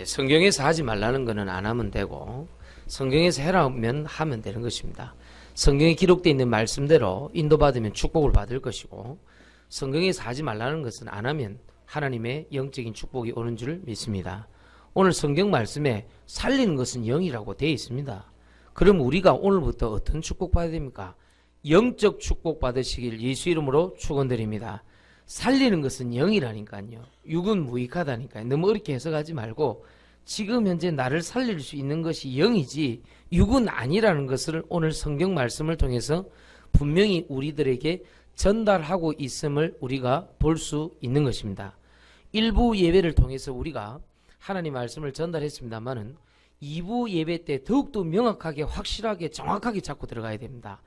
성경에서 하지 말라는 거는 안 하면 되고 성경에서 해라면 하면 되는 것입니다. 성경에 기록되어 있는 말씀대로 인도받으면 축복을 받을 것이고 성경에서 하지 말라는 것은 안 하면 하나님의 영적인 축복이 오는 줄 믿습니다. 오늘 성경 말씀에 살리는 것은 영이라고 되어 있습니다. 그럼 우리가 오늘부터 어떤 축복 받아야 됩니까? 영적 축복 받으시길 예수 이름으로 축원드립니다. 살리는 것은 영이라니까요. 육은 무익하다니까요. 너무 어렵게 해석하지 말고 지금 현재 나를 살릴 수 있는 것이 영이지 육은 아니라는 것을 오늘 성경 말씀을 통해서 분명히 우리들에게 전달하고 있음을 우리가 볼 수 있는 것입니다. 일부 예배를 통해서 우리가 하나님 말씀을 전달했습니다만은 2부 예배 때 더욱더 명확하게 확실하게 정확하게 잡고 들어가야 됩니다.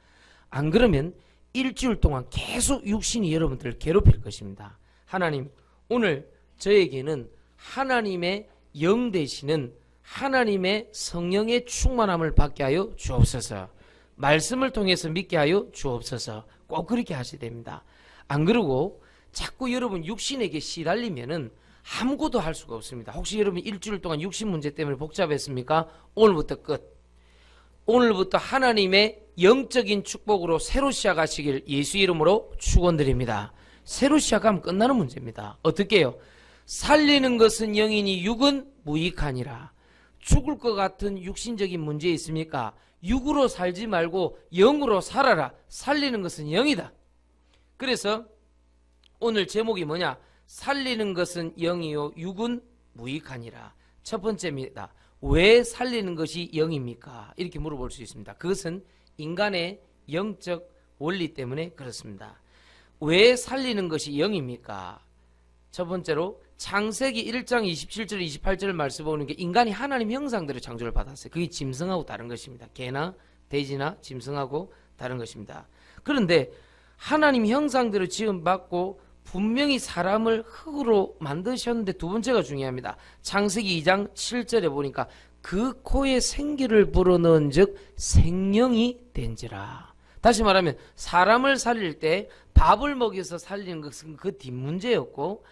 안 그러면 일주일 동안 계속 육신이 여러분들을 괴롭힐 것입니다. 하나님, 오늘 저에게는 하나님의 영 되시는 하나님의 성령의 충만함을 받게 하여 주옵소서. 말씀을 통해서 믿게 하여 주옵소서. 꼭 그렇게 하셔야 됩니다. 안 그러고 자꾸 여러분 육신에게 시달리면은 아무것도 할 수가 없습니다. 혹시 여러분 일주일 동안 육신 문제 때문에 복잡했습니까? 오늘부터 끝. 오늘부터 하나님의 영적인 축복으로 새로 시작하시길 예수 이름으로 축원드립니다. 새로 시작하면 끝나는 문제입니다. 어떻게 해요? 살리는 것은 영이니 육은 무익하니라. 죽을 것 같은 육신적인 문제 있습니까? 육으로 살지 말고 영으로 살아라. 살리는 것은 영이다. 그래서 오늘 제목이 뭐냐? 살리는 것은 영이요 육은 무익하니라. 첫 번째입니다. 왜 살리는 것이 영입니까? 이렇게 물어볼 수 있습니다. 그것은 인간의 영적 원리 때문에 그렇습니다. 왜 살리는 것이 영입니까? 첫 번째로 창세기 1장 27절 28절을 말씀 보는 게 인간이 하나님 형상대로 창조를 받았어요. 그게 짐승하고 다른 것입니다. 개나 돼지나 짐승하고 다른 것입니다. 그런데 하나님 형상대로 지음받고 분명히 사람을 흙으로 만드셨는데 두 번째가 중요합니다. 창세기 2장 7절에 보니까 그 코에 생기를 불어넣은 즉 생명이 된지라. 다시 말하면 사람을 살릴 때 밥을 먹여서 살리는 것은 그 뒷문제였고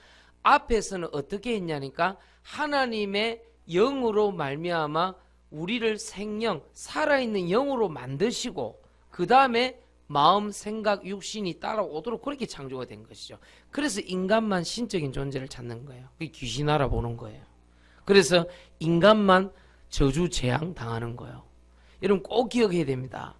앞에서는 어떻게 했냐니까 하나님의 영으로 말미암아 우리를 생명, 살아있는 영으로 만드시고 그 다음에 마음, 생각, 육신이 따라오도록 그렇게 창조가 된 것이죠. 그래서 인간만 신적인 존재를 찾는 거예요. 그게 귀신 알아보는 거예요. 그래서 인간만 저주 재앙 당하는 거예요. 여러분 꼭 기억해야 됩니다.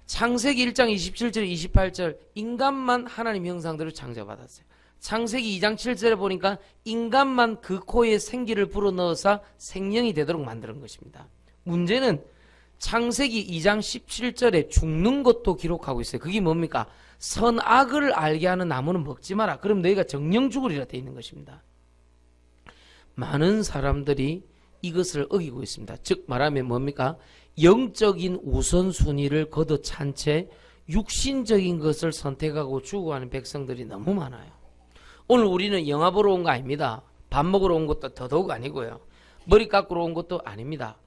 창세기 1장 27절 28절 인간만 하나님 형상대로 창조받았어요. 창세기 2장 7절에 보니까 인간만 그 코에 생기를 불어넣어서 생명이 되도록 만드는 것입니다. 문제는 창세기 2장 17절에 죽는 것도 기록하고 있어요. 그게 뭡니까? 선악을 알게 하는 나무는 먹지 마라. 그럼 너희가 정령 죽으리라 되어 있는 것입니다. 많은 사람들이 이것을 어기고 있습니다. 즉 말하면 뭡니까? 영적인 우선순위를 걷어찬 채 육신적인 것을 선택하고 죽어가는 백성들이 너무 많아요. 오늘 우리는 영화 보러 온 거 아닙니다. 밥 먹으러 온 것도 더더욱 아니고요. 머리 깎으러 온 것도 아닙니다.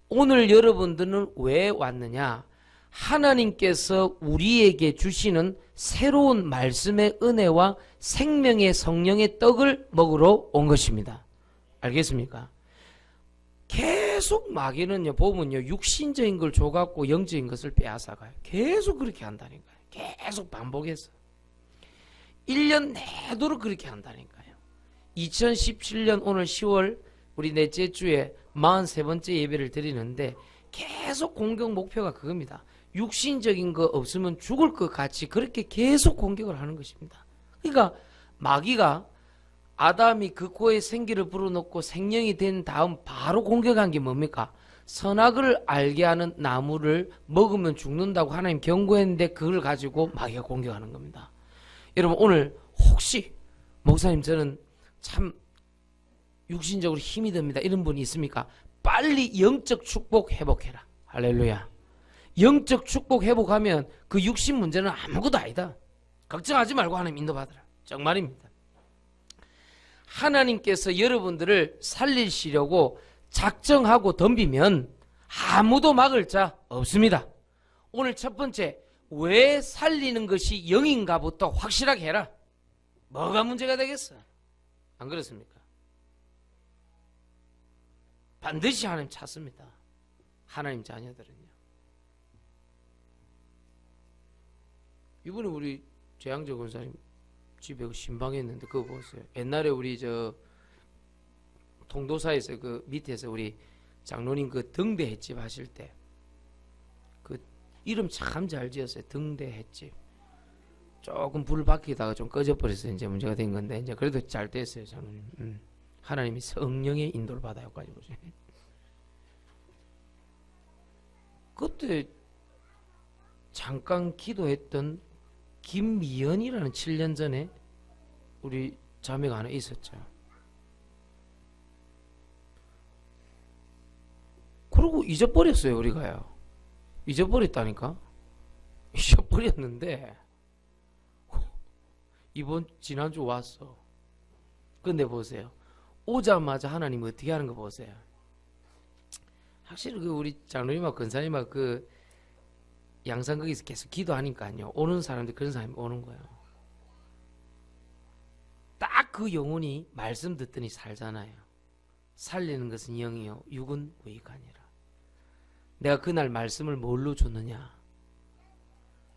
오늘 여러분들은 왜 왔느냐? 하나님께서 우리에게 주시는 새로운 말씀의 은혜와 생명의 성령의 떡을 먹으러 온 것입니다. 알겠습니까? 계속 마귀는요, 보면요, 육신적인 걸 줘갖고 영적인 것을 빼앗아가요. 계속 그렇게 한다니까요. 계속 반복해서. 1년 내도록 그렇게 한다니까요. 2017년 오늘 10월 우리 넷째 주에 43번째 예배를 드리는데 계속 공격 목표가 그겁니다. 육신적인 거 없으면 죽을 것 같이 그렇게 계속 공격을 하는 것입니다. 그러니까 마귀가 아담이 그 코에 생기를 불어넣고 생명이 된 다음 바로 공격한 게 뭡니까? 선악을 알게 하는 나무를 먹으면 죽는다고 하나님 경고했는데 그걸 가지고 마귀가 공격하는 겁니다. 여러분 오늘 혹시 목사님 저는 참 육신적으로 힘이 듭니다. 이런 분이 있습니까? 빨리 영적 축복 회복해라. 할렐루야. 영적 축복 회복하면 그 육신 문제는 아무것도 아니다. 걱정하지 말고 하나님 인도받으라. 정말입니다. 하나님께서 여러분들을 살리시려고 작정하고 덤비면 아무도 막을 자 없습니다. 오늘 첫 번째, 왜 살리는 것이 영인가부터 확실하게 해라. 뭐가 문제가 되겠어? 안 그렇습니까? 반드시 하나님 찾습니다. 하나님 자녀들은요. 이번에 우리 재앙재 권사님 집에 그 신방 했는데 그거 보세요. 옛날에 우리 저 통도사에서 그 밑에서 우리 장로님 그 등대 횟집 하실 때 그 이름 참 잘 지었어요. 등대 횟집. 조금 불 박히다가 좀 꺼져버렸어요. 이제 문제가 된 건데 이제 그래도 잘 됐어요. 장로님. 하나님이 성령의 인도를 받아요. 가지고 그때 잠깐 기도했던 김미연이라는 7년 전에 우리 자매가 하나 있었죠. 그러고 잊어버렸어요. 우리가요. 잊어버렸다니까. 잊어버렸는데 이번 지난주 왔어. 근데 보세요. 오자마자 하나님 어떻게 하는 거 보세요. 확실히 그 우리 장로님하고 권사님하고 그 양산 거기서 계속 기도하니까요. 오는 사람들 그런 사람이 오는 거예요. 딱 그 영혼이 말씀 듣더니 살잖아요. 살리는 것은 영이요 육은 무익하니라. 내가 그날 말씀을 뭘로 줬느냐.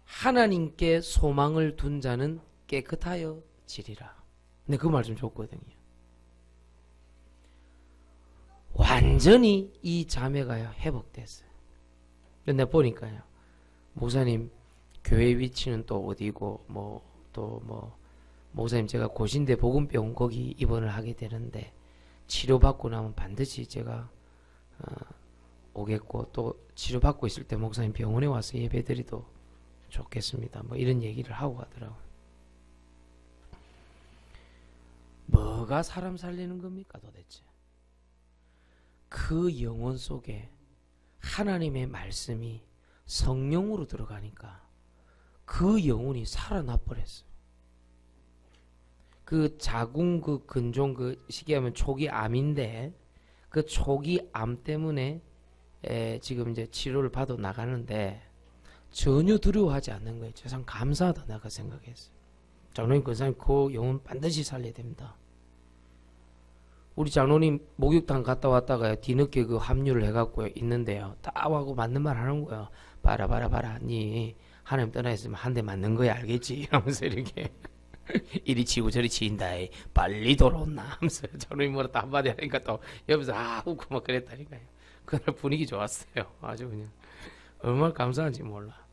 하나님께 소망을 둔 자는 깨끗하여 지리라. 근데 그 말씀 줬거든요. 완전히 이 자매가요 회복됐어요. 근데 보니까요. 목사님 교회 위치는 또 어디고 목사님 제가 고신대 복음병원 거기 입원을 하게 되는데 치료받고 나면 반드시 제가 오겠고 또 치료받고 있을 때 목사님 병원에 와서 예배드리도 좋겠습니다. 뭐 이런 얘기를 하고 가더라고요. 뭐가 사람 살리는 겁니까 도대체? 그 영혼 속에 하나님의 말씀이 성령으로 들어가니까 그 영혼이 살아나 버렸어요. 그 자궁 그 근종 그 시기하면 초기 암인데 그 초기 암 때문에 지금 이제 치료를 받아 나가는데 전혀 두려워하지 않는 거예요. 참 감사하다 내가 생각했어요. 장로님 권사님 그 영혼 반드시 살려야 됩니다. 우리 장로님 목욕탕 갔다 왔다가 뒤늦게 그 합류를 해갖고 있는데요. 따와고 맞는 말 하는 거예요. 봐라 니 하나님 떠나 있으면 한 대 맞는 거야 알겠지? 이러면서 이렇게 이리 치고 저리 치인다 빨리 돌아온나 하면서 장로님 뭐라 한마디 하니까 또 옆에서 웃고 막 그랬다니까요. 그날 분위기 좋았어요. 아주 그냥 얼마나 감사한지 몰라.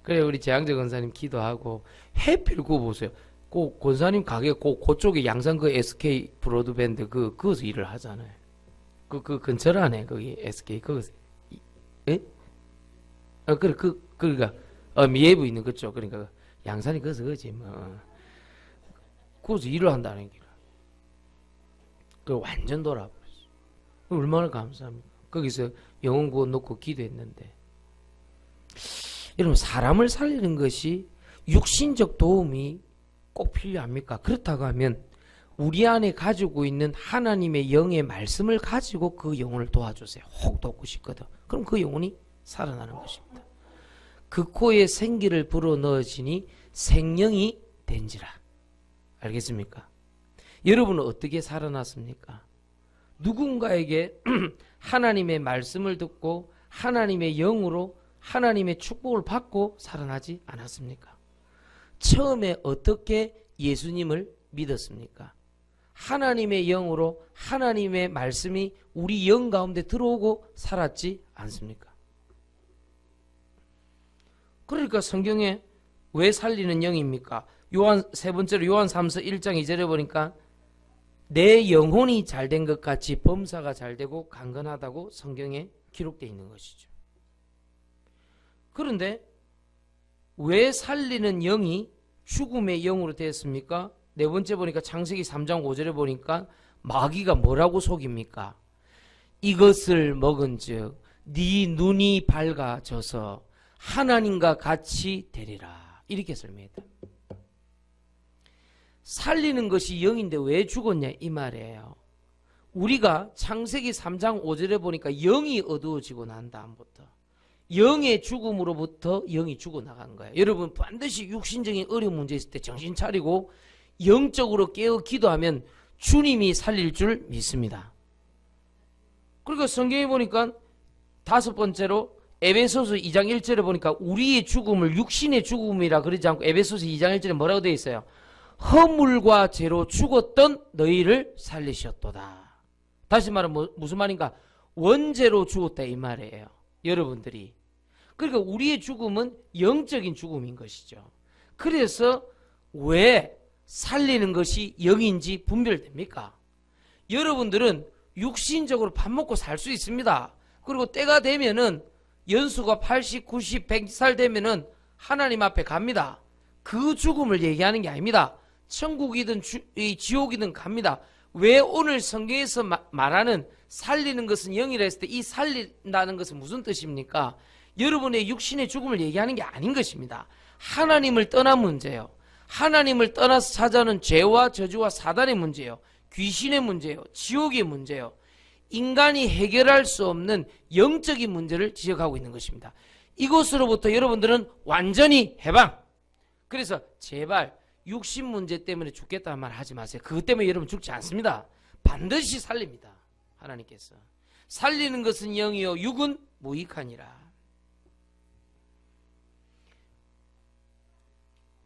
그래 우리 재앙재 권사님 기도하고 해필 그거 보세요. 그 권사님 가게 그쪽에 양산 그 SK 브로드밴드 그거서 일을 하잖아요. 그 근처라네 거기 SK 거기서 예? 그러니까 미애부 있는 그쪽 그러니까 양산이 거기서 그지 뭐. 거기서 일을 한다는 길. 그 완전 돌아버렸어. 얼마나 감사합니까? 거기서 영혼 구원 놓고 기도했는데. 여러분 사람을 살리는 것이 육신적 도움이 꼭 필요합니까? 그렇다고 하면 우리 안에 가지고 있는 하나님의 영의 말씀을 가지고 그 영혼을 도와주세요. 혹 돕고 싶거든. 그럼 그 영혼이 살아나는 것입니다. 그 코에 생기를 불어넣으시니 생명이 된지라. 알겠습니까? 여러분은 어떻게 살아났습니까? 누군가에게 하나님의 말씀을 듣고 하나님의 영으로 하나님의 축복을 받고 살아나지 않았습니까? 처음에 어떻게 예수님을 믿었습니까? 하나님의 영으로 하나님의 말씀이 우리 영 가운데 들어오고 살았지 않습니까? 그러니까 성경에 왜 살리는 영입니까? 세 번째로 요한 3서 1장 2절에 보니까 내 영혼이 잘된 것 같이 범사가 잘되고 강건하다고 성경에 기록되어 있는 것이죠. 그런데 왜 살리는 영이 죽음의 영으로 되었습니까? 네 번째 보니까 창세기 3장 5절에 보니까 마귀가 뭐라고 속입니까? 이것을 먹은즉 네 눈이 밝아져서 하나님과 같이 되리라. 이렇게 설명했다. 살리는 것이 영인데 왜 죽었냐 이 말이에요. 우리가 창세기 3장 5절에 보니까 영이 어두워지고 난 다음부터 영의 죽음으로부터 영이 죽어나간 거예요. 여러분 반드시 육신적인 어려운 문제 있을 때 정신 차리고 영적으로 깨어 기도하면 주님이 살릴 줄 믿습니다. 그러니까 성경에 보니까 다섯 번째로 에베소서 2장 1절에 보니까 우리의 죽음을 육신의 죽음이라 그러지 않고 에베소서 2장 1절에 뭐라고 되어 있어요? 허물과 죄로 죽었던 너희를 살리셨도다. 다시 말하면 무슨 말인가? 원죄로 죽었다 이 말이에요. 여러분들이. 그러니까 우리의 죽음은 영적인 죽음인 것이죠. 그래서 왜 살리는 것이 영인지 분별됩니까? 여러분들은 육신적으로 밥 먹고 살 수 있습니다. 그리고 때가 되면은 연수가 80, 90, 100살 되면은 하나님 앞에 갑니다. 그 죽음을 얘기하는 게 아닙니다. 천국이든 지옥이든 갑니다. 왜 오늘 성경에서 말하는 살리는 것은 영이라 했을 때 이 살린다는 것은 무슨 뜻입니까? 여러분의 육신의 죽음을 얘기하는 게 아닌 것입니다. 하나님을 떠난 문제예요. 하나님을 떠나서 찾아오는 죄와 저주와 사단의 문제예요. 귀신의 문제예요. 지옥의 문제예요. 인간이 해결할 수 없는 영적인 문제를 지적하고 있는 것입니다. 이것으로부터 여러분들은 완전히 해방. 그래서 제발 육신 문제 때문에 죽겠다는 말 하지 마세요. 그것 때문에 여러분 죽지 않습니다. 반드시 살립니다. 하나님께서. 살리는 것은 영이요 육은 무익하니라.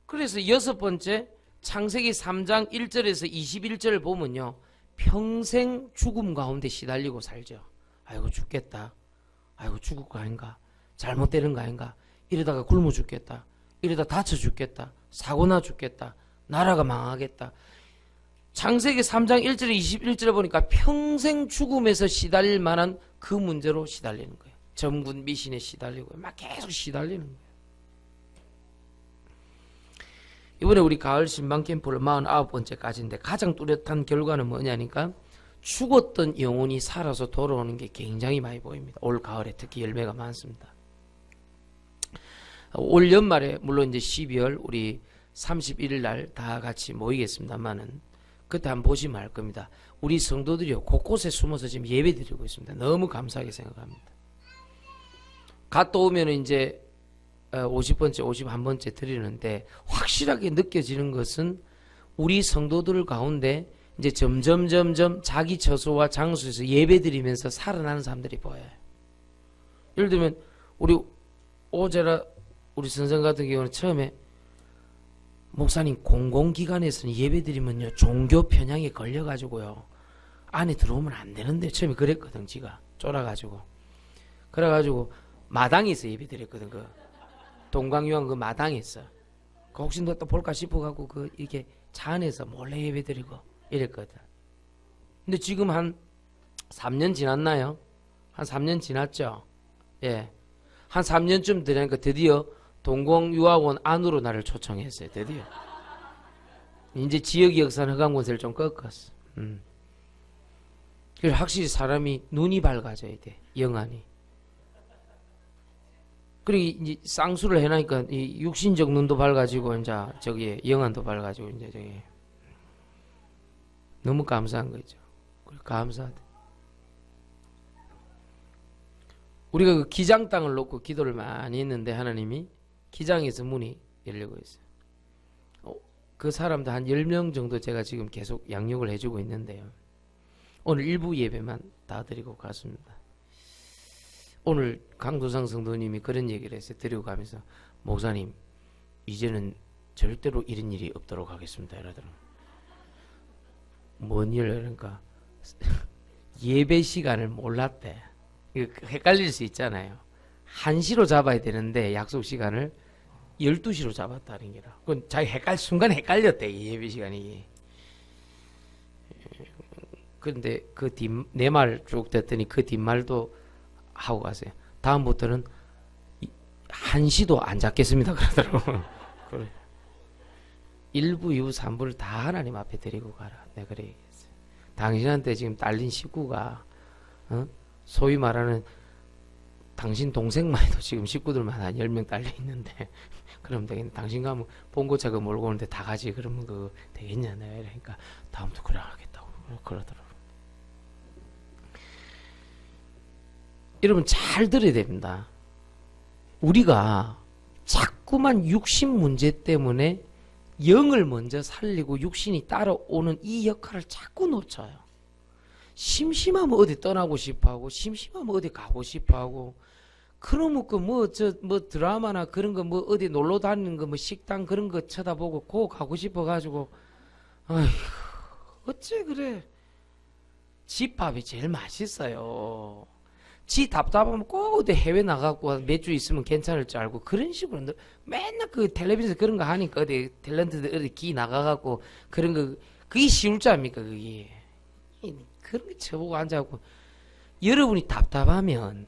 그래서 여섯 번째 창세기 3장 1절에서 21절을 보면요. 평생 죽음 가운데 시달리고 살죠. 아이고 죽겠다. 아이고 죽을 거 아닌가. 잘못되는 거 아닌가. 이러다가 굶어 죽겠다. 이러다 다쳐 죽겠다. 사고나 죽겠다. 나라가 망하겠다. 창세기 3장 1절에 21절에 보니까 평생 죽음에서 시달릴 만한 그 문제로 시달리는 거예요. 점군 미신에 시달리고 막 계속 시달리는 거예요. 이번에 우리 가을 신방 캠프를 49번째까지인데 가장 뚜렷한 결과는 뭐냐니까 죽었던 영혼이 살아서 돌아오는 게 굉장히 많이 보입니다. 올 가을에 특히 열매가 많습니다. 올 연말에 물론 이제 12월 우리 31일 날 다 같이 모이겠습니다만은 그때 한번 보시면 알 겁니다. 우리 성도들이요 곳곳에 숨어서 지금 예배 드리고 있습니다. 너무 감사하게 생각합니다. 갔다 오면 이제 50번째, 51번째 드리는데 확실하게 느껴지는 것은 우리 성도들 가운데 이제 점점 자기 처소와 장소에서 예배 드리면서 살아나는 사람들이 보여요. 예를 들면 우리 오제라 우리 선생 같은 경우는 처음에 목사님 공공기관에서는 예배 드리면요 종교 편향에 걸려가지고요 안에 들어오면 안 되는데 처음에 그랬거든. 지가 쫄아가지고 그래가지고 마당에서 예배 드렸거든. 그 동광유황 그 마당에서 그 혹시 너 또 볼까 싶어갖고 그 이렇게 차 안에서 몰래 예배 드리고 이랬거든. 근데 지금 한 3년 지났나요? 한 3년 지났죠? 예. 한 3년쯤 되니까 드디어 동공유학원 안으로 나를 초청했어요. 드디어. 이제 지역 역산 허가권세를 좀 꺾었어. 그래서 확실히 사람이 눈이 밝아져야 돼. 영안이. 그리고 이제 쌍수를 해놓으니까 이 육신적 눈도 밝아지고 이제 저기 영안도 밝아지고 이제 저기 너무 감사한 거죠. 감사하다. 우리가 그 기장 땅을 놓고 기도를 많이 했는데 하나님이 기장에서 문이 열리고 있어요. 그 사람도 한 10명 정도 제가 지금 계속 양육을 해주고 있는데요. 오늘 일부 예배만 다 드리고 갔습니다. 오늘 강도상 성도님이 그런 얘기를 했어요. 드리고 가면서 목사님 이제는 절대로 이런 일이 없도록 하겠습니다. 이러더라고요. 뭔 일? 그러니까 예배 시간을 몰랐대. 헷갈릴 수 있잖아요. 1시로 잡아야 되는데 약속 시간을 12시로 잡았다는 게라. 그건 자기 순간에 헷갈렸대. 예배 시간이. 그런데 그 내 말 쭉 듣더니 그 뒷말도 하고 가세요. 다음부터는 1시도 안 잡겠습니다. 그러더라고. 그래. 1부, 2부, 3부를 다 하나님 앞에 드리고 가라. 내가 그래 얘기했어요. 당신한테 지금 딸린 식구가 소위 말하는 당신 동생만 해도 지금 식구들만 한 10명 딸려 있는데 그러면 되겠네. 당신 가면 봉고차가 몰고 오는데 다 같이 그러면 그 되겠냐. 내가 이러니까 다음부터 그래 하겠다고 그러더라고. 여러분 잘 들어야 됩니다. 우리가 자꾸만 육신 문제 때문에 영을 먼저 살리고 육신이 따라오는 이 역할을 자꾸 놓쳐요. 심심하면 어디 떠나고 싶어하고 심심하면 어디 가고 싶어하고 그러면 그 뭐 드라마나 그런 거 뭐 어디 놀러 다니는 거 뭐 식당 그런 거 쳐다보고 고 가고 싶어가지고 아휴 어째 그래. 집밥이 제일 맛있어요. 지 답답하면 꼭 어디 해외 나가고 몇 주 있으면 괜찮을 줄 알고 그런 식으로 맨날 그 텔레비전에서 그런 거 하니까 어디 탤런트들 어디 기 나가갖고 그런 거 그게 쉬울 줄 압니까 그게. 그런 거 쳐보고 앉아갖고 여러분이 답답하면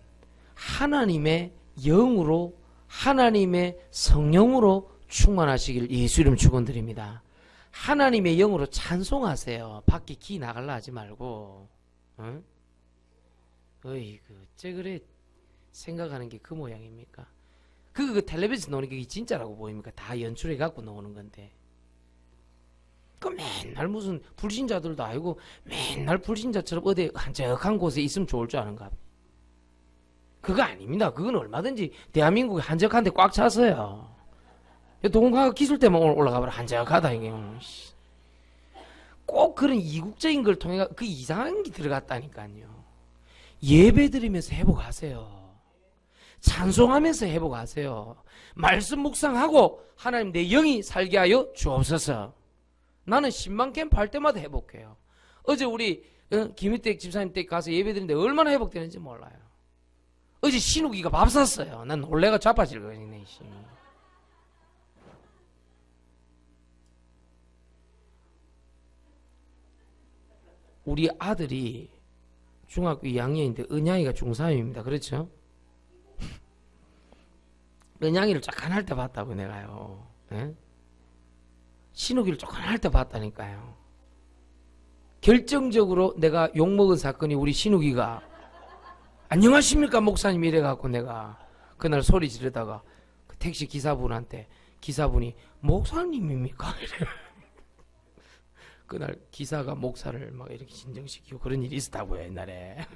하나님의 영으로 하나님의 성령으로 충만하시길 예수 이름 축원드립니다. 하나님의 영으로 찬송하세요. 밖에 기 나갈라 하지 말고. 응? 어이구 어째 그래 생각하는 게 그 모양입니까? 그 텔레비전 나오는 게 진짜라고 보입니까? 다 연출해 갖고 나오는 건데. 그 맨날 무슨 불신자들도 아니고 맨날 불신자처럼 어디 한적한 곳에 있으면 좋을 줄 아는가? 그거 아닙니다. 그건 얼마든지 대한민국에 한적한 데 꽉 찼어요. 동가 기술대만 올라가버려 한적하다 이게. 꼭 그런 이국적인 걸 통해 그 이상한 게 들어갔다니까요. 예배 드리면서 회복하세요. 찬송하면서 회복하세요. 말씀 묵상하고 하나님 내 영이 살게 하여 주옵소서. 나는 10만 캠프 할 때마다 회복해요. 어제 우리 김희택 집사님 댁 가서 예배 드리는데 얼마나 회복되는지 몰라요. 어제 신우기가 밥 샀어요. 난 놀래가 자빠질 거네. 우리 아들이 중학교 2학년인데 은양이가 중3입니다. 그렇죠? 은양이를 쫙한 할 때 봤다고 내가요. 예? 신우기를 쫙한 할 때 봤다니까요. 결정적으로 내가 욕먹은 사건이 우리 신우기가 안녕하십니까 목사님 이래갖고 내가 그날 소리 지르다가 그 택시 기사분한테 기사분이 목사님입니까? 이래. 그날 기사가 목사를 막 이렇게 진정시키고 그런 일이 있었다고요 옛날에.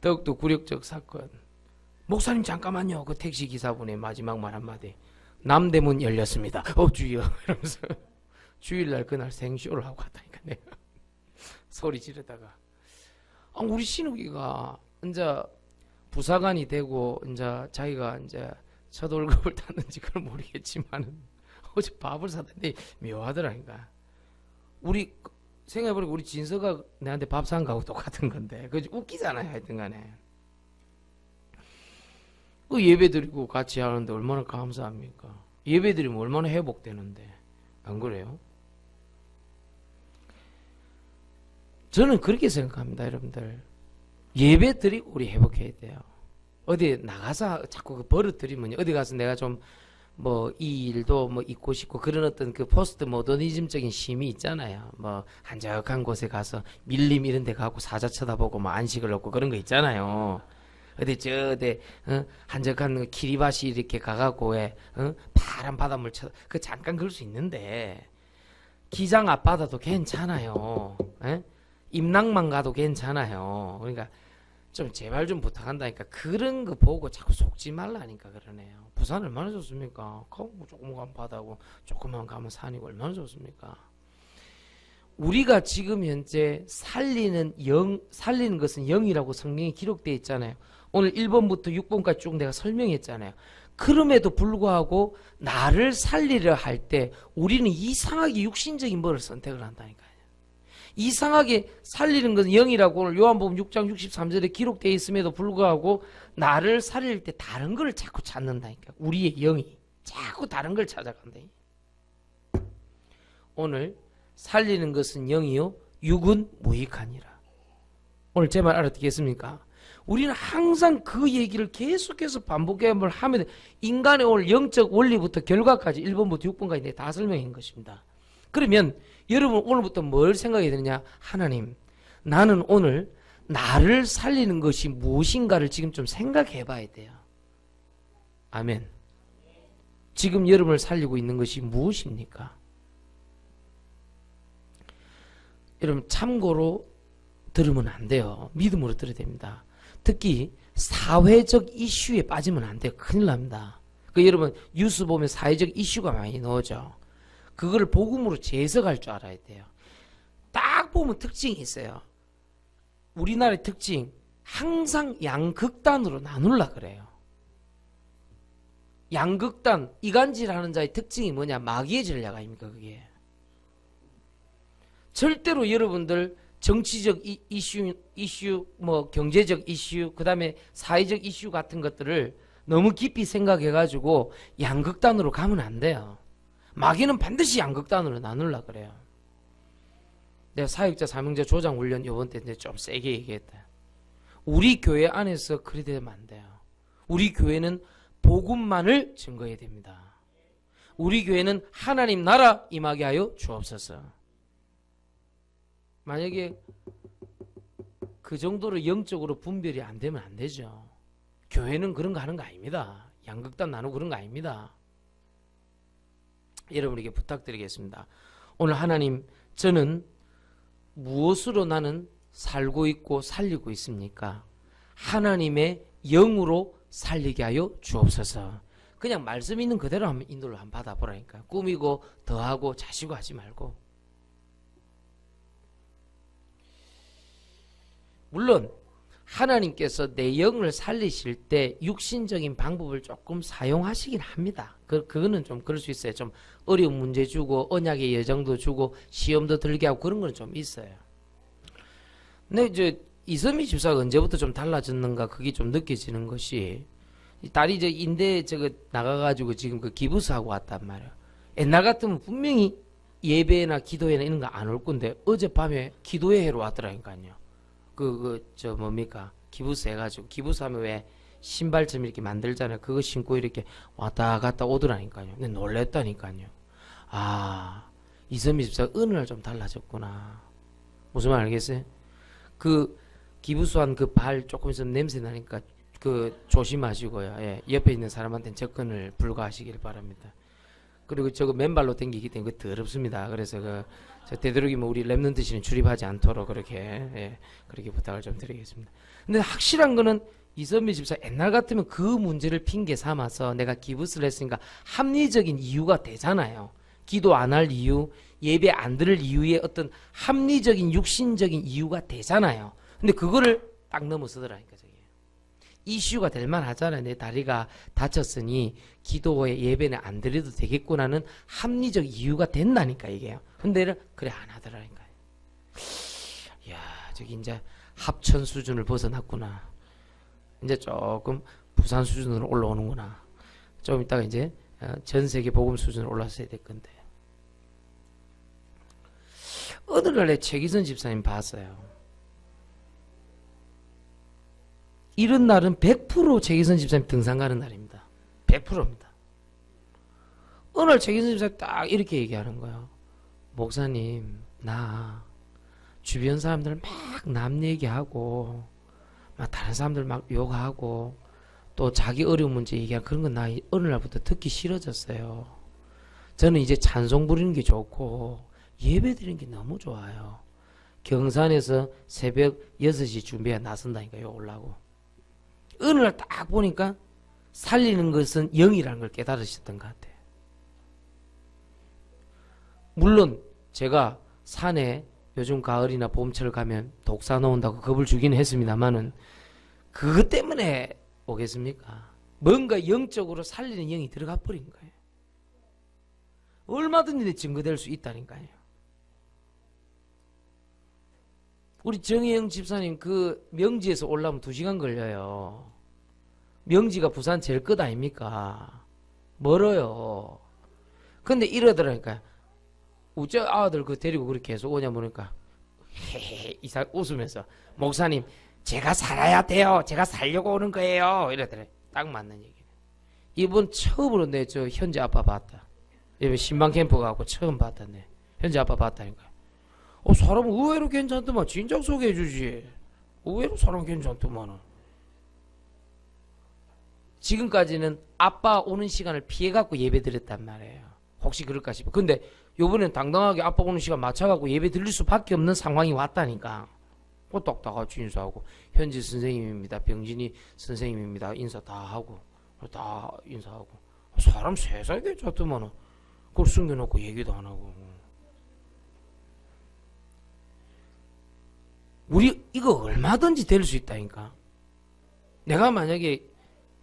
더욱더 굴욕적 사건. 목사님 잠깐만요. 그 택시 기사분의 마지막 말 한마디. 남대문 열렸습니다. 주여 이러면서 주일날 그날 생쇼를 하고 갔다니까 내가 소리 지르다가 우리 신우기가 이제 부사관이 되고 이제 자기가 이제 첫 월급을 탔는지 그걸 모르겠지만은 어제 밥을 사던데 묘하더라니까. 우리 생각해보니까 우리 진서가 내한테 밥 산 거하고 똑같은 건데 그거 웃기잖아요. 하여튼간에 그 예배 드리고 같이 하는데 얼마나 감사합니까? 예배 드리면 얼마나 회복되는데 안 그래요? 저는 그렇게 생각합니다. 여러분들 예배 드리고 우리 회복해야 돼요. 어디 나가서 자꾸 그 버릇 들이면 어디 가서 내가 좀 뭐 이 일도 뭐 잊고 싶고 그런 어떤 그 포스트 모더니즘적인 심이 있잖아요. 뭐 한적한 곳에 가서 밀림 이런 데 가고 사자 쳐다보고 뭐 안식을 얻고 그런 거 있잖아요. 어디 저대 한적한 키리바시 이렇게 가갖고 왜 파란 바닷물 쳐 그 잠깐 그럴 수 있는데 기장 앞바다도 괜찮아요. 임낭만 가도 괜찮아요. 그러니까 좀 제발 좀 부탁한다니까 그런 거 보고 자꾸 속지 말라니까 그러네요. 부산 얼마나 좋습니까? 조금 가면 바다고 조금만 가면 산이고 얼마나 좋습니까? 우리가 지금 현재 살리는 것은 영이라고 성경에 기록되어 있잖아요. 오늘 1번부터 6번까지 쭉 내가 설명했잖아요. 그럼에도 불구하고 나를 살리려 할 때 우리는 이상하게 육신적인 뭐를 선택을 한다니까요. 이상하게 살리는 것은 영이라고 오늘 요한복음 6장 63절에 기록되어 있음에도 불구하고 나를 살릴 때 다른 걸 자꾸 찾는다니까. 우리의 영이 자꾸 다른 걸 찾아간다. 오늘 살리는 것은 영이요 육은 무익하니라. 오늘 제 말 알아듣겠습니까? 우리는 항상 그 얘기를 계속해서 반복해야 하면 인간의 오늘 영적 원리부터 결과까지 1번부터 6번까지 다 설명한 것입니다. 그러면 여러분 오늘부터 뭘 생각해야 되느냐? 하나님, 나는 오늘 나를 살리는 것이 무엇인가를 지금 좀 생각해 봐야 돼요. 아멘. 지금 여러분을 살리고 있는 것이 무엇입니까? 여러분 참고로 들으면 안 돼요. 믿음으로 들어야 됩니다. 특히 사회적 이슈에 빠지면 안 돼요. 큰일 납니다. 여러분 뉴스 보면 사회적 이슈가 많이 나오죠. 그거를 복음으로 재해석할 줄 알아야 돼요. 딱 딱 보면 특징이 있어요. 우리나라의 특징, 항상 양극단으로 나눌라 그래요. 양극단, 이간질하는 자의 특징이 뭐냐? 마귀의 전략 아닙니까 그게? 절대로 여러분들 정치적 이슈, 뭐 경제적 이슈, 그 다음에 사회적 이슈 같은 것들을 너무 깊이 생각해가지고 양극단으로 가면 안 돼요. 마귀는 반드시 양극단으로 나눌라 그래요. 내가 사역자, 사명자, 조장 훈련 요번 때 이제 좀 세게 얘기했다. 우리 교회 안에서 그리 되면 안 돼요. 우리 교회는 복음만을 증거해야 됩니다. 우리 교회는 하나님 나라 임하게 하여 주옵소서. 만약에 그 정도로 영적으로 분별이 안 되면 안 되죠. 교회는 그런 거 하는 거 아닙니다. 양극단 나누고 그런 거 아닙니다. 여러분에게 부탁드리겠습니다. 오늘 하나님, 저는 무엇으로 나는 살고 있고 살리고 있습니까? 하나님의 영으로 살리게 하여 주옵소서. 그냥 말씀 있는 그대로 한번 인도를 한번 받아보라니까. 꾸미고 더하고 자시고 하지 말고. 물론 하나님께서 내 영을 살리실 때 육신적인 방법을 조금 사용하시긴 합니다. 그거는 좀 그럴 수 있어요. 좀 어려운 문제 주고 언약의 여정도 주고 시험도 들게 하고 그런 건 좀 있어요. 근데 이제 이선미 집사가 언제부터 좀 달라졌는가 그게 좀 느껴지는 것이, 딸이 저 인대 저거 나가가지고 지금 그 기부스하고 왔단 말이에요. 옛날 같으면 분명히 예배나 기도회나 이런 거 안 올 건데 어젯밤에 기도회로 왔더라니까요. 저 뭡니까? 기부스 해가지고, 기부스 하면 왜 신발처럼 이렇게 만들잖아요. 그거 신고 이렇게 왔다 갔다 오더라니까요. 근데 놀랬다니까요. 아, 이선미 집사가 어느 날 좀 달라졌구나. 무슨 말 알겠어요? 그 기부스한 그 발 조금 있으면 냄새 나니까 그 조심하시고요. 예, 옆에 있는 사람한테는 접근을 불가하시길 바랍니다. 그리고 저거 맨발로 댕기기 때문에 더럽습니다. 그래서 저 되도록이면 우리 랩런트씨는 출입하지 않도록 그렇게 부탁을 좀 드리겠습니다. 근데 확실한 거는 이선미 집사 옛날 같으면 그 문제를 핑계 삼아서 내가 기부스를 했으니까 합리적인 이유가 되잖아요. 기도 안 할 이유, 예배 안 들을 이유의 어떤 합리적인 육신적인 이유가 되잖아요. 근데 그거를 딱 넘어서더라니까 저게. 이슈가 될 만하잖아요. 내 다리가 다쳤으니 기도에 예배는 안 드려도 되겠구나는 합리적 이유가 된다니까 이게요. 근데 그래 안 하더라니까요. 이야, 저기 이제 합천 수준을 벗어났구나. 이제 조금 부산 수준으로 올라오는구나. 좀 이따가 이제 전 세계 복음 수준으로 올랐어야 될 건데. 어느 날에 최기선 집사님 봤어요. 이런 날은 100% 최기선 집사님 등산 가는 날입니다. 100%입니다. 어느 날 최기선 집사님 딱 이렇게 얘기하는 거예요. 목사님, 나 주변 사람들 막 남 얘기하고 막 다른 사람들 막 욕하고 또 자기 어려운 문제 얘기하고 그런 건 나 어느 날부터 듣기 싫어졌어요. 저는 이제 찬송 부르는 게 좋고 예배 드리는 게 너무 좋아요. 경산에서 새벽 6시 준비해 나선다니까요. 올라고. 어느 날 딱 보니까 살리는 것은 영이라는 걸 깨달으셨던 것 같아요. 물론 제가 산에 요즘 가을이나 봄철 가면 독사 나온다고 겁을 주긴 했습니다만은 그것 때문에 오겠습니까? 뭔가 영적으로 살리는 영이 들어가 버린 거예요. 얼마든지 증거될 수 있다니까요. 우리 정혜영 집사님 그 명지에서 올라오면 2시간 걸려요. 명지가 부산 제일 끝 아닙니까? 멀어요. 근데 이러더라니까요. 우째 아들 그 데리고 그렇게 해서 오냐 보니까 헤헤 이사 웃으면서 목사님 제가 살아야 돼요. 제가 살려고 오는 거예요. 이러더래. 딱 맞는 얘기네. 이번 처음으로 내 저 현지 아빠 봤다. 이번 신방 캠프 가고 처음 봤다네. 현지 아빠 봤다니까. 사람은 의외로 괜찮더만. 진작 소개해주지. 의외로 사람 괜찮더만. 지금까지는 아빠 오는 시간을 피해갖고 예배 드렸단 말이에요. 혹시 그럴까 싶어. 근데 요번엔 당당하게 아빠 오는 시간 맞춰갖고 예배 드릴 수밖에 없는 상황이 왔다니까. 똑딱같이 인사하고 현지 선생님입니다. 병진이 선생님입니다. 인사 다 하고 다 인사하고. 사람 세상에 괜찮더만. 그걸 숨겨놓고 얘기도 안 하고. 우리 이거 얼마든지 될 수 있다니까. 내가 만약에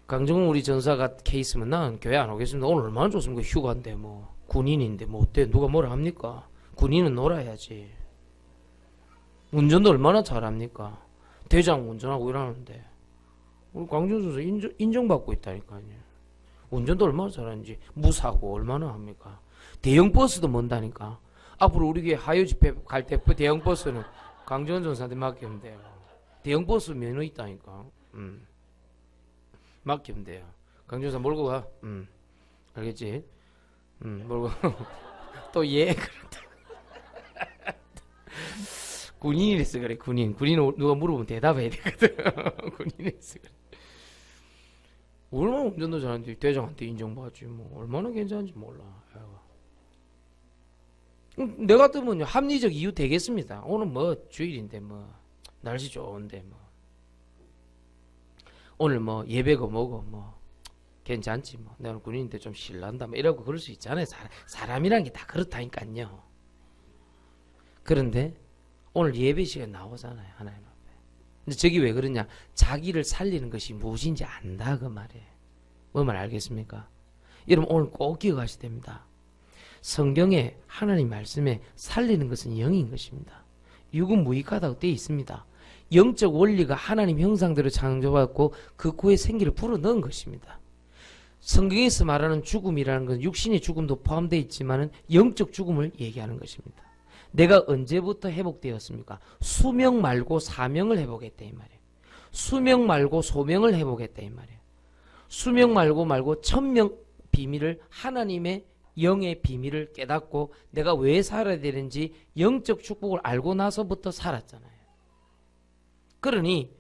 강정훈 우리 전사가 케이스면 난 교회 안 오겠습니다. 오늘 얼마나 좋습니까? 휴가인데 뭐 군인인데 뭐 어때? 누가 뭐라 합니까? 군인은 놀아야지. 운전도 얼마나 잘합니까? 대장 운전하고 이러는데 우리 강정훈 선수 인정받고 있다니까요. 운전도 얼마나 잘하는지. 무사고 얼마나 합니까? 대형 버스도 먼다니까. 앞으로 우리 교회 하요 집회 갈 때 대형 버스는 강정훈 전사한테 맡기면 돼요. 대형 버스 면허 있다니까. 맡기면 돼요. 강정훈 전사 몰고 가. 알겠지? 몰고 또 예. 군인이랬어 그래. 군인은 누가 물어보면 대답해야 되거든. 군인이랬어 그래. 얼마나 운전도 잘하는데 대장한테 인정받지 뭐. 얼마나 괜찮은지 몰라. 내 같으면 합리적 이유 되겠습니다. 오늘 뭐 주일인데 뭐 날씨 좋은데 뭐 오늘 뭐 예배고 뭐고 뭐 괜찮지 뭐. 내가 군인인데 좀 실난다 뭐 이러고 그럴 수 있잖아요. 사람이란 게 다 그렇다니까요. 그런데 오늘 예배 시간 나오잖아요. 하나님 앞에. 근데 저기 왜 그러냐? 자기를 살리는 것이 무엇인지 안다 그 말이에요. 뭐 말 알겠습니까? 여러분 오늘 꼭 기억하셔야 됩니다. 성경에 하나님 말씀에 살리는 것은 영인 것입니다. 육은 무익하다고 되어 있습니다. 영적 원리가 하나님 형상대로 창조받고 그 코에 생기를 불어넣은 것입니다. 성경에서 말하는 죽음이라는 것은 육신의 죽음도 포함되어 있지만 영적 죽음을 얘기하는 것입니다. 내가 언제부터 회복되었습니까? 수명 말고 사명을 회복했다 이 말이에요. 수명 말고 소명을 회복했다 이 말이에요. 수명 말고 천명 비밀을 하나님의 영의 비밀을 깨닫고 내가 왜 살아야 되는지 영적 축복을 알고 나서부터 살았잖아요. 그러니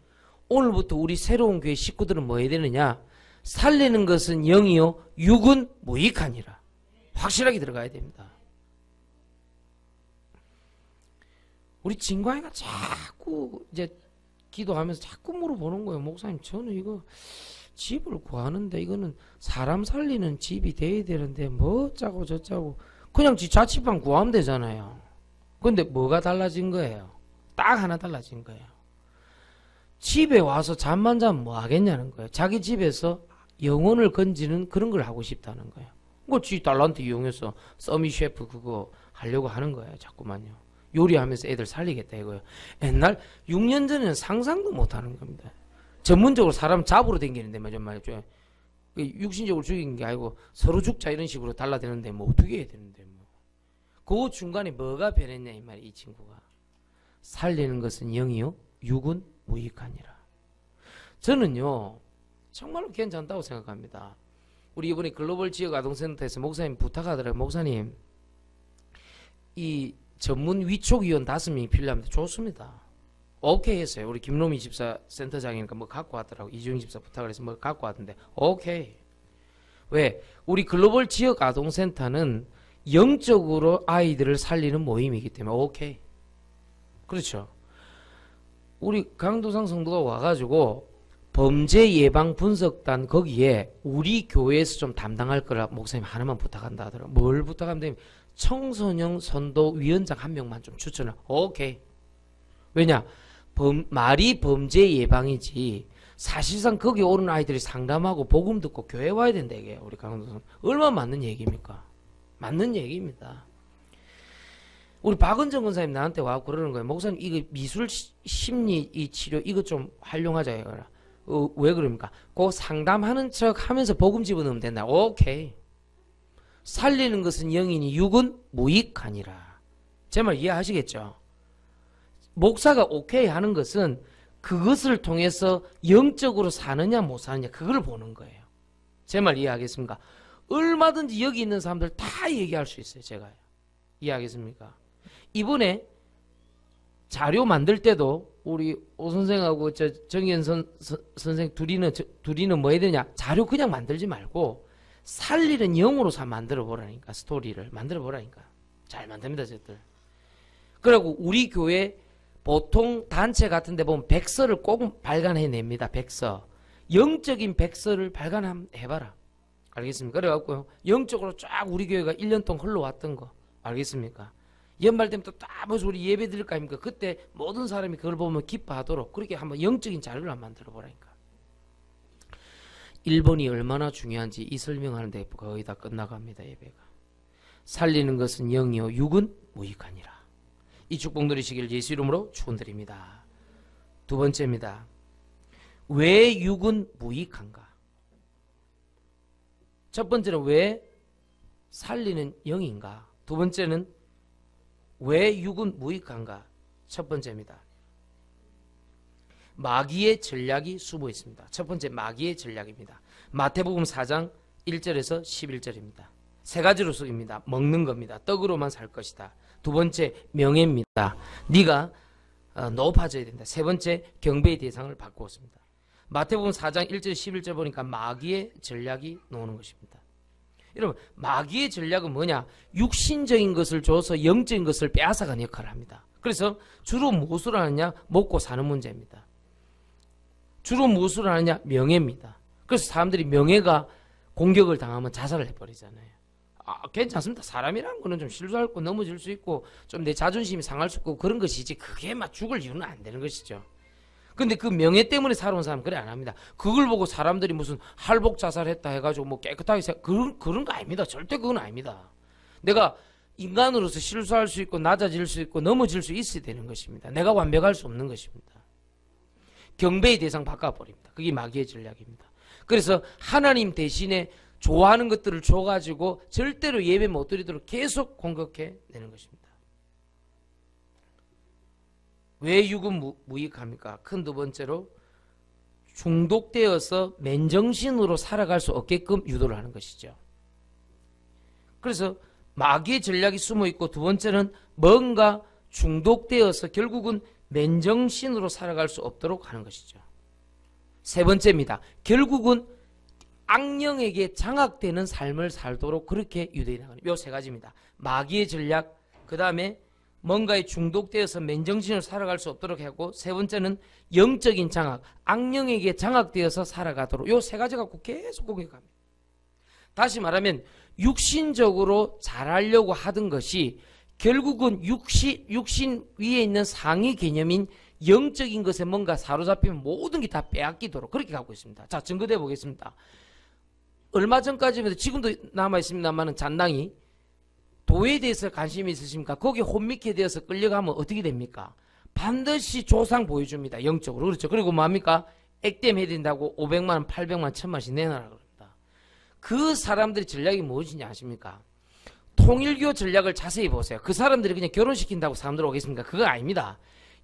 오늘부터 우리 새로운 교회 식구들은 뭐 해야 되느냐? 살리는 것은 영이요 육은 무익하니라. 확실하게 들어가야 됩니다. 우리 진광이가 자꾸 이제 기도하면서 자꾸 물어보는 거예요. 목사님 저는 이거 집을 구하는데 이거는 사람 살리는 집이 돼야 되는데 뭐 어쩌고 저쩌고 그냥 지 자취방 구하면 되잖아요. 근데 뭐가 달라진 거예요? 딱 하나 달라진 거예요. 집에 와서 잠만 자면 뭐 하겠냐는 거예요. 자기 집에서 영혼을 건지는 그런 걸 하고 싶다는 거예요. 그거 지 달란트 이용해서 서밋 셰프 그거 하려고 하는 거예요. 자꾸만요. 요리하면서 애들 살리겠다 이거예요. 옛날 6년 전에는 상상도 못 하는 겁니다. 전문적으로 사람 잡으러 다니는데 말이죠. 육신적으로 죽이는 게 아니고 서로 죽자 이런 식으로 달라대는데 뭐 어떻게 해야 되는데 뭐. 그 중간에 뭐가 변했냐 이 말이에요. 이 친구가. 살리는 것은 영이요 육은 무익하니라. 저는요 정말로 괜찮다고 생각합니다. 우리 이번에 글로벌 지역 아동센터에서 목사님 부탁하더라고요. 목사님 이 전문 위촉위원 5명이 필요합니다. 좋습니다. 오케이 했어요. 우리 김로미 집사 센터장이니까 뭐 갖고 왔더라고. 이주영 집사 부탁을 해서 뭐 갖고 왔는데 오케이. 왜? 우리 글로벌 지역 아동센터는 영적으로 아이들을 살리는 모임이기 때문에 오케이. 그렇죠. 우리 강도상 성도가 와가지고 범죄 예방 분석단 거기에 우리 교회에서 좀 담당할 거라 목사님 하나만 부탁한다 하더라고. 뭘 부탁하면 되면 청소년 선도 위원장 1명만 좀 추천을. 오케이. 왜냐? 말이 범죄 예방이지 사실상 거기 오는 아이들이 상담하고 복음 듣고 교회 와야 된다 이게 우리 강도선. 얼마나 맞는 얘기입니까? 맞는 얘기입니다. 우리 박은정 권사님 나한테 와서 그러는 거예요. 목사님 이거 미술 심리 이 치료 이거 좀 활용하자 이거라. 왜 그럽니까? 그 상담하는 척 하면서 복음 집어넣으면 된다. 오케이. 살리는 것은 영이니 육은 무익하니라. 제 말 이해하시겠죠? 목사가 오케이 하는 것은 그것을 통해서 영적으로 사느냐 못 사느냐 그걸 보는 거예요. 제 말 이해하겠습니까? 얼마든지 여기 있는 사람들 다 얘기할 수 있어요. 제가. 이해하겠습니까? 이번에 자료 만들 때도 우리 오 선생하고 정현 선생 둘이는 뭐 해야 되냐? 자료 그냥 만들지 말고 살리는 영으로 만들어 보라니까. 스토리를 만들어 보라니까. 잘 만듭니다, 저들. 그리고 우리 교회 보통 단체 같은 데 보면 백서를 꼭 발간해냅니다. 백서. 영적인 백서를 발간해봐라. 알겠습니까? 그래갖고요. 영적으로 쫙 우리 교회가 1년 동안 흘러왔던 거. 알겠습니까? 연말 되면 또 딱 모여서 우리 예배 드릴 거 아닙니까? 그때 모든 사람이 그걸 보면 기뻐하도록 그렇게 한번 영적인 자료를 한번 만들어 보라니까. 1번이 얼마나 중요한지 이 설명하는데 거의 다 끝나갑니다. 예배가. 살리는 것은 영이요 육은 무익하니라. 이 축복 누리시길 예수 이름으로 축원드립니다. 두 번째입니다. 왜 육은 무익한가? 첫 번째는 왜 살리는 영인가? 두 번째는 왜 육은 무익한가? 첫 번째입니다. 마귀의 전략이 숨어 있습니다. 첫 번째 마귀의 전략입니다. 마태복음 4장 1절에서 11절입니다. 세 가지로 쓰입니다. 먹는 겁니다. 떡으로만 살 것이다. 두 번째 명예입니다. 네가 높아져야 된다. 세 번째 경배의 대상을 바꾸었습니다. 마태복음 4장 1절 11절 보니까 마귀의 전략이 나오는 것입니다. 여러분 마귀의 전략은 뭐냐? 육신적인 것을 줘서 영적인 것을 빼앗아가는 역할을 합니다. 그래서 주로 무엇을 하느냐? 먹고 사는 문제입니다. 주로 무엇을 하느냐? 명예입니다. 그래서 사람들이 명예가 공격을 당하면 자살을 해버리잖아요. 괜찮습니다. 사람이라는 거는 좀 실수할 거 넘어질 수 있고 좀 내 자존심이 상할 수 있고 그런 것이지 그게 막 죽을 이유는 안 되는 것이죠. 근데 그 명예 때문에 살아온 사람은 그래 안 합니다. 그걸 보고 사람들이 무슨 할복 자살했다 해가지고 뭐 깨끗하게 그런 거 아닙니다. 절대 그건 아닙니다. 내가 인간으로서 실수할 수 있고 낮아질 수 있고 넘어질 수 있어야 되는 것입니다. 내가 완벽할 수 없는 것입니다. 경배의 대상 바꿔버립니다. 그게 마귀의 전략입니다. 그래서 하나님 대신에 좋아하는 것들을 줘가지고 절대로 예배 못 드리도록 계속 공격해 내는 것입니다. 왜 육은 무익합니까? 큰 두 번째로 중독되어서 맨정신으로 살아갈 수 없게끔 유도를 하는 것이죠. 그래서 마귀의 전략이 숨어 있고 두 번째는 뭔가 중독되어서 결국은 맨정신으로 살아갈 수 없도록 하는 것이죠. 세 번째입니다. 결국은 악령에게 장악되는 삶을 살도록 그렇게 유도해 나가는 이 세 가지입니다. 마귀의 전략, 그 다음에 뭔가에 중독되어서 맨정신으로 살아갈 수 없도록 하고 세 번째는 영적인 장악, 악령에게 장악되어서 살아가도록 이 세 가지 갖고 계속 공격합니다. 다시 말하면 육신적으로 잘하려고 하던 것이 결국은 육신 위에 있는 상위 개념인 영적인 것에 뭔가 사로잡히면 모든 게 다 빼앗기도록 그렇게 갖고 있습니다. 자, 증거해 보겠습니다. 얼마 전까지만 해도 지금도 남아있습니다만 잔당이 도에 대해서 관심이 있으십니까? 거기에 혼미케 되어서 끌려가면 어떻게 됩니까? 반드시 조상 보여줍니다. 영적으로. 그렇죠. 그리고 뭡니까? 액땜 해야 된다고 500만, 800만, 1000만씩 내놔라 그럽니다. 그 사람들의 전략이 무엇인지 아십니까? 통일교 전략을 자세히 보세요. 그 사람들이 그냥 결혼시킨다고 사람들 오겠습니까? 그거 아닙니다.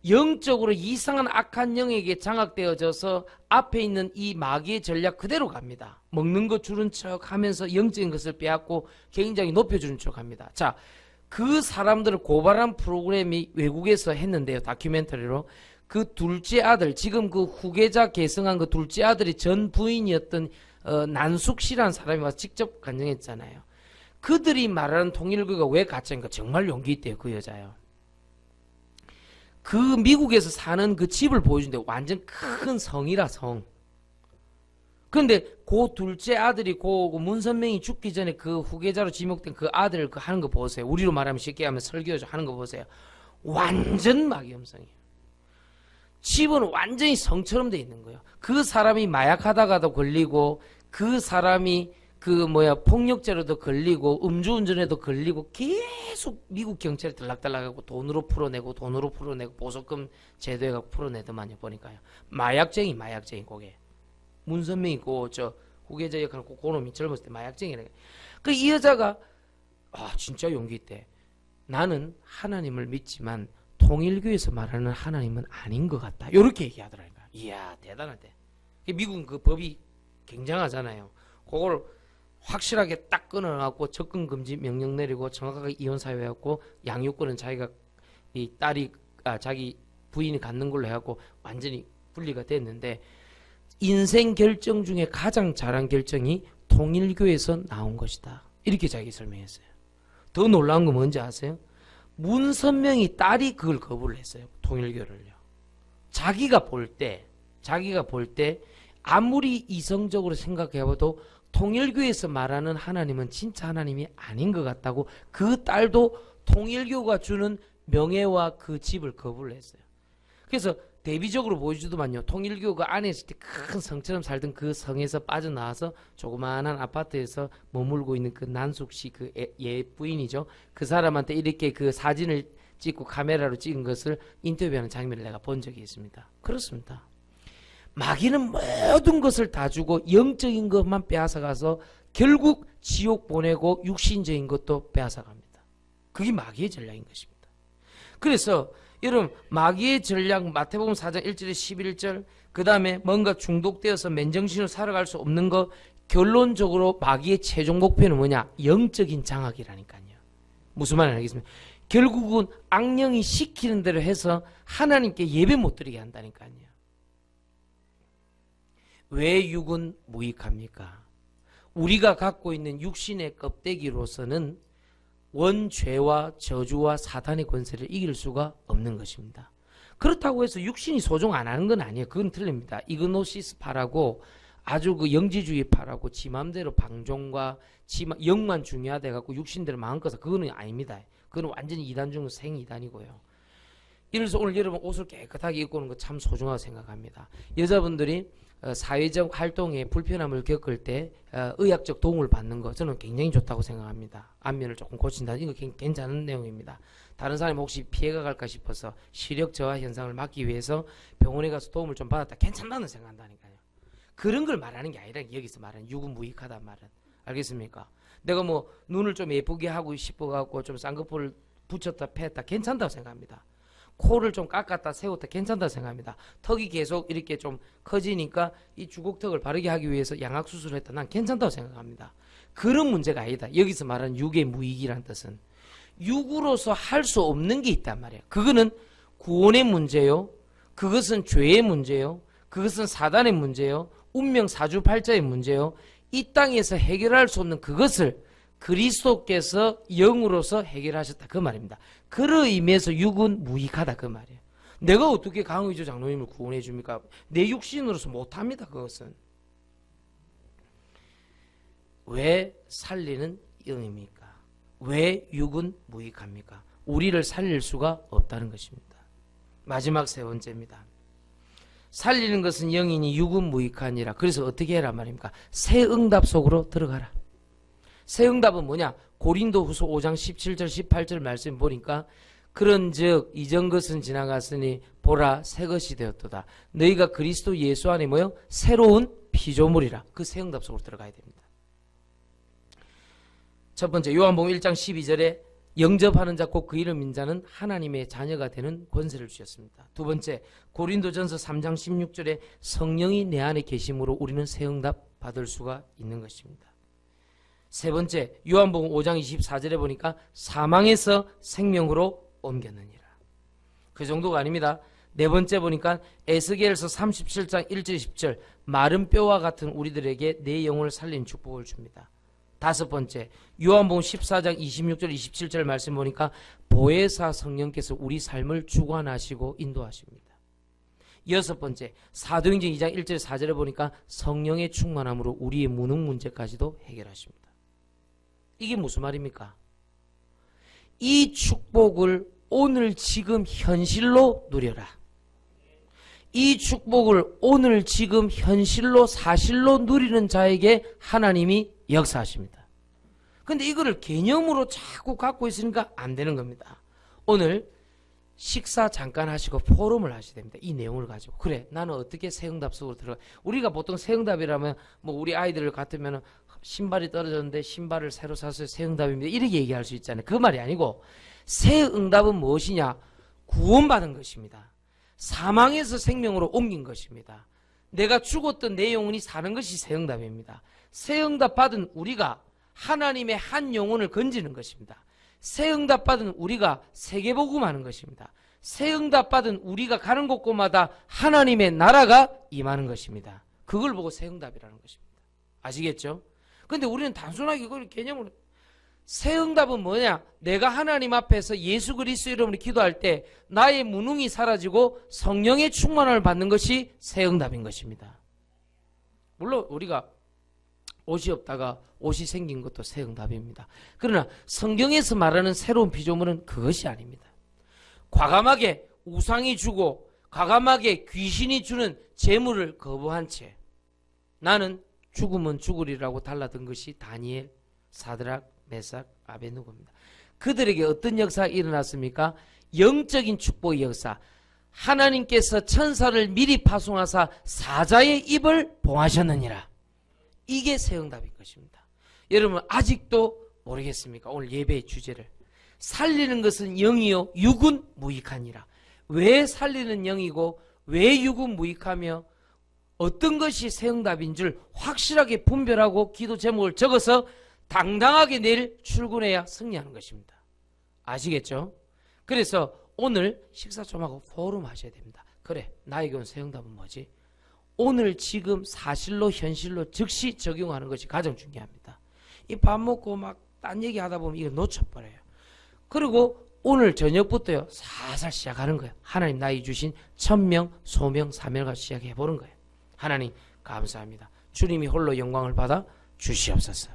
영적으로 이상한 악한 영에게 장악되어져서 앞에 있는 이 마귀의 전략 그대로 갑니다. 먹는 거 주는 척 하면서 영적인 것을 빼앗고 굉장히 높여주는 척 합니다. 자, 그 사람들을 고발한 프로그램이 외국에서 했는데요. 다큐멘터리로. 그 둘째 아들, 지금 그 후계자 계승한 그 둘째 아들이 전 부인이었던 난숙 씨라는 사람이 와서 직접 간증했잖아요. 그들이 말하는 통일교가 왜 가짜인가? 정말 용기 있대요. 그 여자요. 그 미국에서 사는 그 집을 보여준대. 완전 큰 성이라 성. 그런데 그 둘째 아들이 그 문선명이 죽기 전에 그 후계자로 지목된 그 아들 그 하는 거 보세요. 우리로 말하면 쉽게 하면 설교죠. 하는 거 보세요. 완전 마귀음성이에요. 집은 완전히 성처럼 돼 있는 거예요. 그 사람이 마약하다가도 걸리고 그 사람이 폭력죄로도 걸리고 음주운전에도 걸리고 계속 미국 경찰에 들락달락하고 돈으로 풀어내고 보석금 제도해갖고 풀어내더만요. 보니까요. 마약쟁이 고개. 문선명이고 저 후계자 역할을 그놈이 젊었을 때 마약쟁이래. 그 이 여자가 진짜 용기 있대. 나는 하나님을 믿지만 통일교에서 말하는 하나님은 아닌 것 같다. 이렇게 얘기하더라니까. 이야 대단하대. 미국은 그 법이 굉장하잖아요. 그걸 확실하게 딱 끊어갖고 접근 금지 명령 내리고 정확하게 이혼 사유해갖고 양육권은 자기가 이 딸이 자기 부인이 갖는 걸로 해갖고 완전히 분리가 됐는데 인생 결정 중에 가장 잘한 결정이 통일교에서 나온 것이다. 이렇게 자기 설명했어요. 더 놀라운 건 뭔지 아세요? 문선명이 딸이 그걸 거부를 했어요. 통일교를요. 자기가 볼 때 아무리 이성적으로 생각해봐도 통일교에서 말하는 하나님은 진짜 하나님이 아닌 것 같다고 그 딸도 통일교가 주는 명예와 그 집을 거부를 했어요. 그래서 대비적으로 보여주더만요. 통일교가 안에 있을 때 큰 성처럼 살던 그 성에서 빠져나와서 조그마한 아파트에서 머물고 있는 그 난숙 씨 그 부인이죠. 그 사람한테 이렇게 그 사진을 찍고 카메라로 찍은 것을 인터뷰하는 장면을 내가 본 적이 있습니다. 그렇습니다. 마귀는 모든 것을 다 주고 영적인 것만 빼앗아가서 결국 지옥 보내고 육신적인 것도 빼앗아갑니다. 그게 마귀의 전략인 것입니다. 그래서 여러분 마귀의 전략 마태복음 4장 1절에 11절 그 다음에 뭔가 중독되어서 맨정신으로 살아갈 수 없는 거 결론적으로 마귀의 최종 목표는 뭐냐? 영적인 장악이라니까요. 무슨 말인지 알겠습니까? 결국은 악령이 시키는 대로 해서 하나님께 예배 못 드리게 한다니까요. 왜 육은 무익합니까? 우리가 갖고 있는 육신의 껍데기로서는 원죄와 저주와 사탄의 권세를 이길 수가 없는 것입니다. 그렇다고 해서 육신이 소종 안 하는 건 아니에요. 그건 틀립니다. 이그노시스파라고 아주 그 영지주의파라고 지 맘대로 방종과 영만 중요하다 해갖고 육신대로 마음껏 그거는 아닙니다. 그건 완전히 이단 중 생이단이고요. 이래서 오늘 여러분 옷을 깨끗하게 입고 오는 거 참 소중하다고 생각합니다. 여자분들이 사회적 활동에 불편함을 겪을 때 의학적 도움을 받는 거 저는 굉장히 좋다고 생각합니다. 안면을 조금 고친다. 이거 괜찮은 내용입니다. 다른 사람이 혹시 피해가 갈까 싶어서 시력 저하 현상을 막기 위해서 병원에 가서 도움을 좀 받았다. 괜찮다는 생각한다니까요. 그런 걸 말하는 게 아니라 여기서 말하는 유구무익하단 말은. 알겠습니까? 내가 뭐 눈을 좀 예쁘게 하고 싶어갖고 좀 쌍꺼풀을 붙였다 팼다 괜찮다고 생각합니다. 코를 좀 깎았다 세웠다 괜찮다고 생각합니다. 턱이 계속 이렇게 좀 커지니까 이 주걱턱을 바르게 하기 위해서 양악수술을 했다. 난 괜찮다고 생각합니다. 그런 문제가 아니다. 여기서 말하는 육의 무익이라는 뜻은 육으로서 할 수 없는 게 있단 말이에요. 그거는 구원의 문제요. 그것은 죄의 문제요. 그것은 사단의 문제요. 운명 사주팔자의 문제요. 이 땅에서 해결할 수 없는 그것을 그리스도께서 영으로서 해결하셨다 그 말입니다. 그런 의미에서 육은 무익하다 그 말이에요. 내가 어떻게 강의조 장로님을 구원해 줍니까? 내 육신으로서 못합니다. 그것은. 왜 살리는 영입니까? 왜 육은 무익합니까? 우리를 살릴 수가 없다는 것입니다. 마지막 세 번째입니다. 살리는 것은 영이니 육은 무익하니라. 그래서 어떻게 해라 말입니까? 새 응답 속으로 들어가라. 새 응답은 뭐냐? 고린도후서 5장 17절 18절 말씀 보니까 그런즉 이전 것은 지나갔으니 보라 새 것이 되었도다. 너희가 그리스도 예수 안에 뭐요? 새로운 피조물이라. 그 새 응답 속으로 들어가야 됩니다. 첫 번째 요한복음 1장 12절에 영접하는 자 곧 그 이름 믿는 자는 하나님의 자녀가 되는 권세를 주셨습니다. 두 번째 고린도전서 3장 16절에 성령이 내 안에 계심으로 우리는 새 응답 받을 수가 있는 것입니다. 세 번째 요한복음 5장 24절에 보니까 사망에서 생명으로 옮겼느니라. 그 정도가 아닙니다. 네 번째 보니까 에스겔서 37장 1절 10절 마른 뼈와 같은 우리들에게 내 영혼을 살린 축복을 줍니다. 다섯 번째 요한복음 14장 26절 27절 말씀 보니까 보혜사 성령께서 우리 삶을 주관하시고 인도하십니다. 여섯 번째 사도행전 2장 1절 4절에 보니까 성령의 충만함으로 우리의 무능 문제까지도 해결하십니다. 이게 무슨 말입니까? 이 축복을 오늘 지금 현실로 누려라. 이 축복을 오늘 지금 현실로 사실로 누리는 자에게 하나님이 역사하십니다. 근데 이거를 개념으로 자꾸 갖고 있으니까 안 되는 겁니다. 오늘 식사 잠깐 하시고 포럼을 하셔야 됩니다. 이 내용을 가지고. 그래, 나는 어떻게 새응답 속으로 들어가. 우리가 보통 새응답이라면 뭐 우리 아이들 같으면 신발이 떨어졌는데 신발을 새로 사서 새응답입니다. 이렇게 얘기할 수 있잖아요. 그 말이 아니고 새응답은 무엇이냐? 구원받은 것입니다. 사망에서 생명으로 옮긴 것입니다. 내가 죽었던 내 영혼이 사는 것이 새응답입니다. 새응답 받은 우리가 하나님의 한 영혼을 건지는 것입니다. 새응답 받은 우리가 세계복음하는 것입니다. 새응답 받은 우리가 가는 곳곳마다 하나님의 나라가 임하는 것입니다. 그걸 보고 새응답이라는 것입니다. 아시겠죠? 근데 우리는 단순하게 그걸 개념으로 새응답은 뭐냐? 내가 하나님 앞에서 예수 그리스도 이름으로 기도할 때 나의 무능이 사라지고 성령의 충만함을 받는 것이 새응답인 것입니다. 물론 우리가 옷이 없다가 옷이 생긴 것도 새 응답입니다. 그러나 성경에서 말하는 새로운 피조물은 그것이 아닙니다. 과감하게 우상이 주고 과감하게 귀신이 주는 재물을 거부한 채 나는 죽으면 죽으리라고 달라든 것이 다니엘, 사드락, 메삭, 아베느고입니다. 그들에게 어떤 역사가 일어났습니까? 영적인 축복의 역사. 하나님께서 천사를 미리 파송하사 사자의 입을 봉하셨느니라. 이게 새 응답인 것입니다. 여러분 아직도 모르겠습니까? 오늘 예배의 주제를. 살리는 것은 영이요 육은 무익하니라. 왜 살리는 영이고 왜 육은 무익하며 어떤 것이 새 응답인 줄 확실하게 분별하고 기도 제목을 적어서 당당하게 내일 출근해야 승리하는 것입니다. 아시겠죠? 그래서 오늘 식사 좀 하고 포럼 하셔야 됩니다. 그래, 나에게 온 새 응답은 뭐지? 오늘 지금 사실로 현실로 즉시 적용하는 것이 가장 중요합니다. 이 밥 먹고 막 딴 얘기 하다 보면 이거 놓쳐버려요. 그리고 오늘 저녁부터요 살살 시작하는 거예요. 하나님 나에게 주신 천명, 소명, 사명과 시작해보는 거예요. 하나님 감사합니다. 주님이 홀로 영광을 받아 주시옵소서.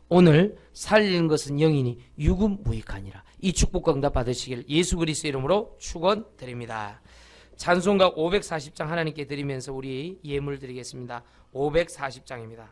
오늘 살리는 것은 영이니 육은 무익하니라. 이 축복과 응답 받으시길 예수 그리스도 이름으로 축원드립니다. 찬송가 540장 하나님께 드리면서 우리 예물 드리겠습니다. 540장입니다.